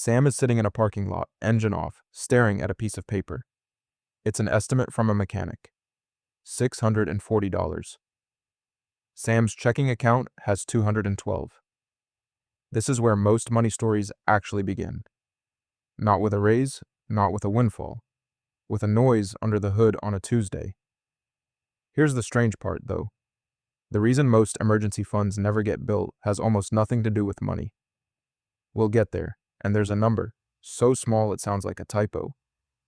Sam is sitting in a parking lot, engine off, staring at a piece of paper. It's an estimate from a mechanic. $640. Sam's checking account has $212. This is where most money stories actually begin. Not with a raise, not with a windfall, with a noise under the hood on a Tuesday. Here's the strange part, though. The reason most emergency funds never get built has almost nothing to do with money. We'll get there, and there's a number, so small it sounds like a typo,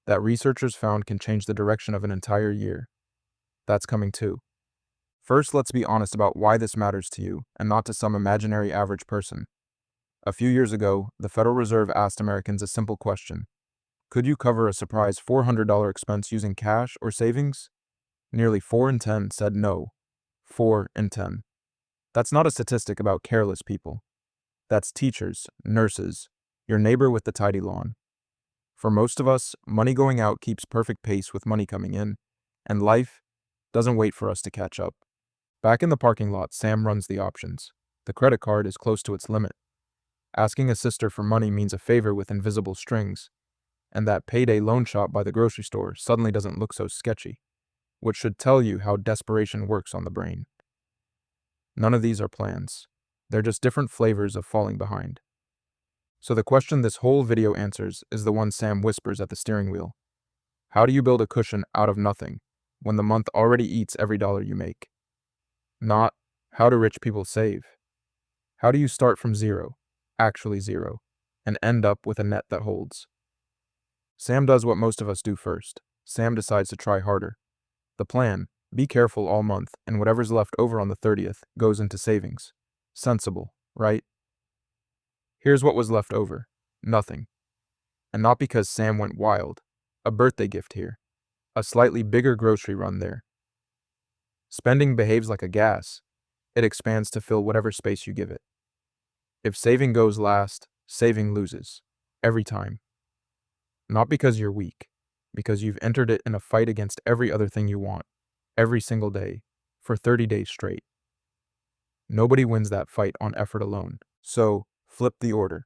that researchers found can change the direction of an entire year. That's coming too. First, let's be honest about why this matters to you, and not to some imaginary average person. A few years ago, the Federal Reserve asked Americans a simple question. Could you cover a surprise $400 expense using cash or savings? Nearly 4 in 10 said no. 4 in 10. That's not a statistic about careless people. That's teachers, nurses, your neighbor with the tidy lawn. For most of us, money going out keeps perfect pace with money coming in, and life doesn't wait for us to catch up. Back in the parking lot, Sam runs the options. The credit card is close to its limit. Asking a sister for money means a favor with invisible strings, and that payday loan shop by the grocery store suddenly doesn't look so sketchy, which should tell you how desperation works on the brain. None of these are plans. They're just different flavors of falling behind. So the question this whole video answers is the one Sam whispers at the steering wheel. How do you build a cushion out of nothing when the month already eats every dollar you make? Not, how do rich people save? How do you start from zero, actually zero, and end up with a net that holds? Sam does what most of us do first. Sam decides to try harder. The plan, be careful all month, and whatever's left over on the 30th goes into savings. Sensible, right? Here's what was left over. Nothing. And not because Sam went wild. A birthday gift here. A slightly bigger grocery run there. Spending behaves like a gas. It expands to fill whatever space you give it. If saving goes last, saving loses. Every time. Not because you're weak, because you've entered it in a fight against every other thing you want, every single day, for 30 days straight. Nobody wins that fight on effort alone, so flip the order.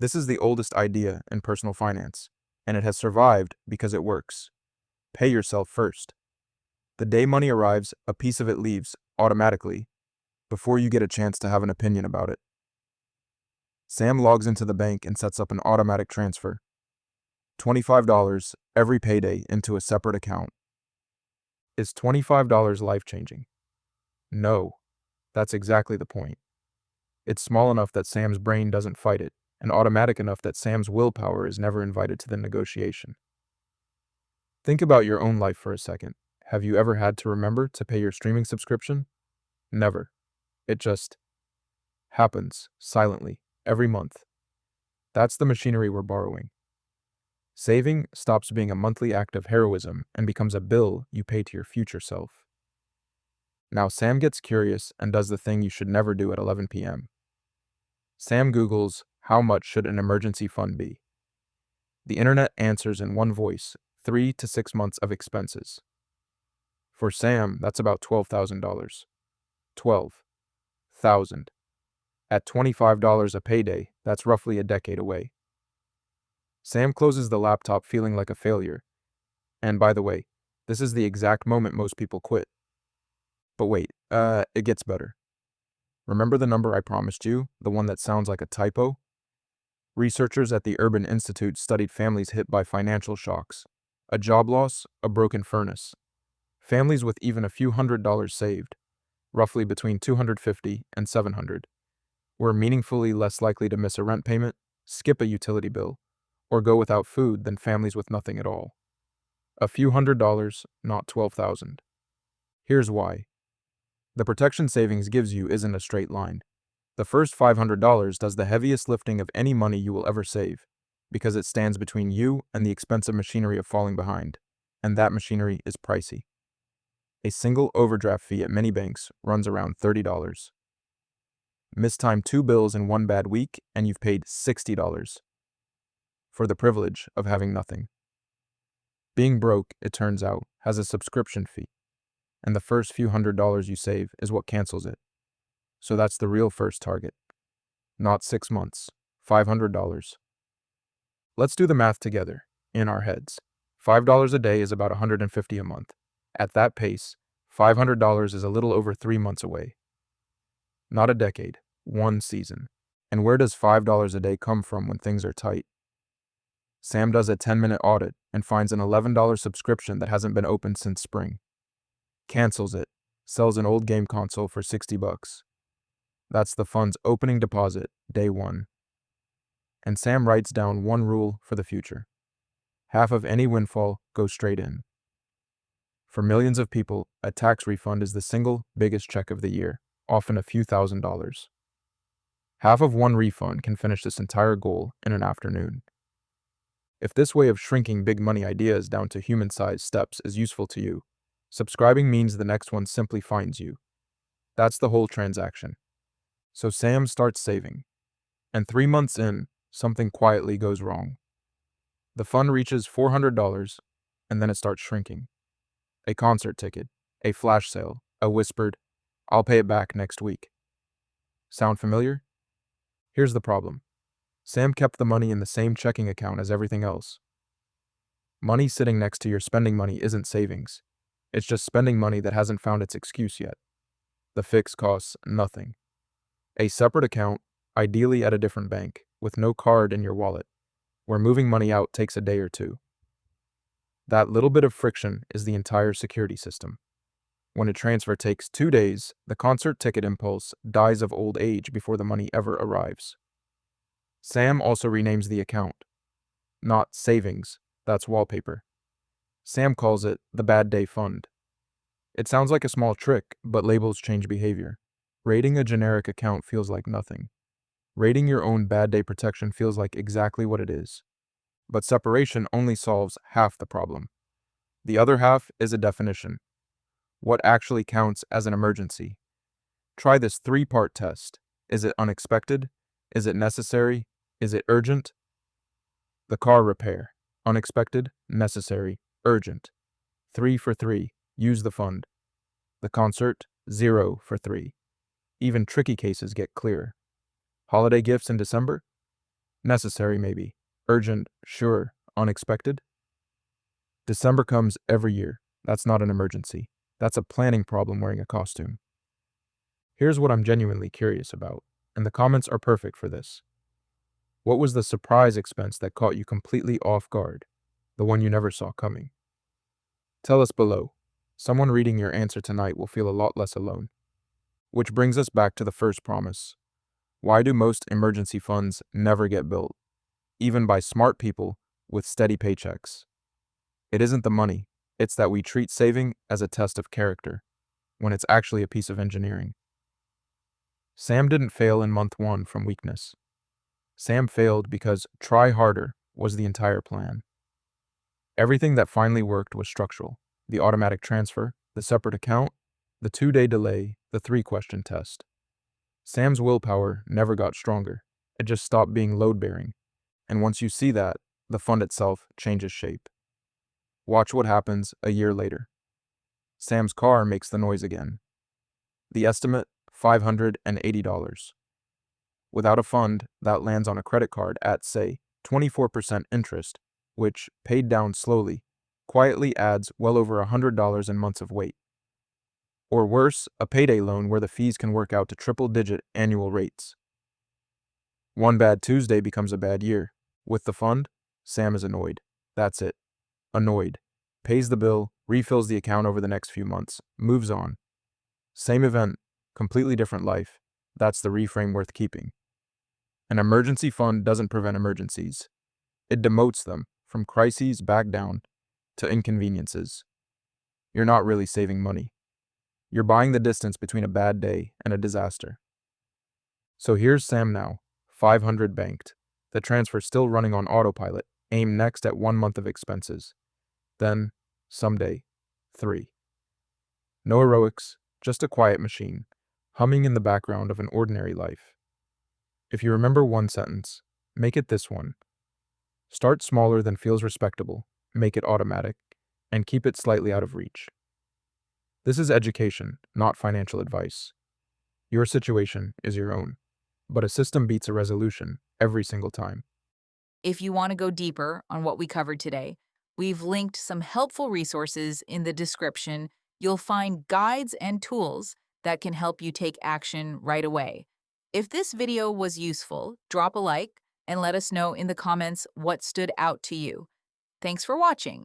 This is the oldest idea in personal finance, and it has survived because it works. Pay yourself first. The day money arrives, a piece of it leaves, automatically, before you get a chance to have an opinion about it. Sam logs into the bank and sets up an automatic transfer. $25 every payday into a separate account. Is $25 life-changing? No, that's exactly the point. It's small enough that Sam's brain doesn't fight it, and automatic enough that Sam's willpower is never invited to the negotiation. Think about your own life for a second. Have you ever had to remember to pay your streaming subscription? Never. It just happens, silently, every month. That's the machinery we're borrowing. Saving stops being a monthly act of heroism and becomes a bill you pay to your future self. Now Sam gets curious and does the thing you should never do at 11 p.m. Sam Googles, how much should an emergency fund be? The internet answers in one voice, 3 to 6 months of expenses. For Sam, that's about $12,000. 12,000. At $25 a payday, that's roughly a decade away. Sam closes the laptop feeling like a failure. And by the way, this is the exact moment most people quit. But wait, it gets better. Remember the number I promised you, the one that sounds like a typo? Researchers at the Urban Institute studied families hit by financial shocks, a job loss, a broken furnace. Families with even a few $100s saved, roughly between $250 and $700, were meaningfully less likely to miss a rent payment, skip a utility bill, or go without food than families with nothing at all. A few $100s, not 12,000. Here's why. The protection savings gives you isn't a straight line. The first $500 does the heaviest lifting of any money you will ever save, because it stands between you and the expensive machinery of falling behind, and that machinery is pricey. A single overdraft fee at many banks runs around $30. Mistime 2 bills in one bad week, and you've paid $60 for the privilege of having nothing. Being broke, it turns out, has a subscription fee, and the first few $100s you save is what cancels it. So that's the real first target. Not 6 months, $500. Let's do the math together, in our heads. $5 a day is about $150 a month. At that pace, $500 is a little over 3 months away. Not a decade, one season. And where does $5 a day come from when things are tight? Sam does a 10-minute audit and finds an $11 subscription that hasn't been opened since spring. Cancels it, sells an old game console for $60. That's the fund's opening deposit, day one. And Sam writes down one rule for the future. Half of any windfall goes straight in. For millions of people, a tax refund is the single biggest check of the year, often a few $1,000s. Half of one refund can finish this entire goal in an afternoon. If this way of shrinking big money ideas down to human-sized steps is useful to you, subscribing means the next one simply finds you. That's the whole transaction. So Sam starts saving. And 3 months in, something quietly goes wrong. The fund reaches $400, and then it starts shrinking. A concert ticket, a flash sale, a whispered, "I'll pay it back next week." Sound familiar? Here's the problem. Sam kept the money in the same checking account as everything else. Money sitting next to your spending money isn't savings. It's just spending money that hasn't found its excuse yet. The fix costs nothing. A separate account, ideally at a different bank, with no card in your wallet, where moving money out takes a day or two. That little bit of friction is the entire security system. When a transfer takes 2 days, the concert ticket impulse dies of old age before the money ever arrives. Sam also renames the account. Not savings, that's wallpaper. Sam calls it the Bad Day Fund. It sounds like a small trick, but labels change behavior. Rating a generic account feels like nothing. Rating your own bad day protection feels like exactly what it is. But separation only solves half the problem. The other half is a definition. What actually counts as an emergency? Try this 3-part test. Is it unexpected? Is it necessary? Is it urgent? The car repair. Unexpected, necessary, urgent. 3 for 3. Use the fund. The concert, 0 for 3. Even tricky cases get clearer. Holiday gifts in December? Necessary maybe. Urgent, sure. Unexpected? December comes every year. That's not an emergency. That's a planning problem wearing a costume. Here's what I'm genuinely curious about, and the comments are perfect for this. What was the surprise expense that caught you completely off guard? The one you never saw coming? Tell us below. Someone reading your answer tonight will feel a lot less alone. Which brings us back to the first promise. Why do most emergency funds never get built, even by smart people with steady paychecks? It isn't the money, it's that we treat saving as a test of character, when it's actually a piece of engineering. Sam didn't fail in month 1 from weakness. Sam failed because try harder was the entire plan. Everything that finally worked was structural. The automatic transfer, the separate account, the 2-day delay, the 3-question test. Sam's willpower never got stronger. It just stopped being load-bearing. And once you see that, the fund itself changes shape. Watch what happens a year later. Sam's car makes the noise again. The estimate, $580. Without a fund, that lands on a credit card at, say, 24% interest, which, paid down slowly, quietly adds well over $100 in months of wait. Or worse, a payday loan where the fees can work out to triple-digit annual rates. One bad Tuesday becomes a bad year. With the fund, Sam is annoyed. That's it. Annoyed. Pays the bill, refills the account over the next few months, moves on. Same event, completely different life. That's the reframe worth keeping. An emergency fund doesn't prevent emergencies. It demotes them from crises back down to inconveniences. You're not really saving money. You're buying the distance between a bad day and a disaster. So here's Sam now, 500 banked. The transfer still running on autopilot, aim next at 1 month of expenses. Then, someday, 3. No heroics, just a quiet machine, humming in the background of an ordinary life. If you remember one sentence, make it this one. Start smaller than feels respectable, make it automatic, and keep it slightly out of reach. This is education, not financial advice. Your situation is your own, but a system beats a resolution every single time. If you want to go deeper on what we covered today, we've linked some helpful resources in the description. You'll find guides and tools that can help you take action right away. If this video was useful, drop a like and let us know in the comments what stood out to you. Thanks for watching.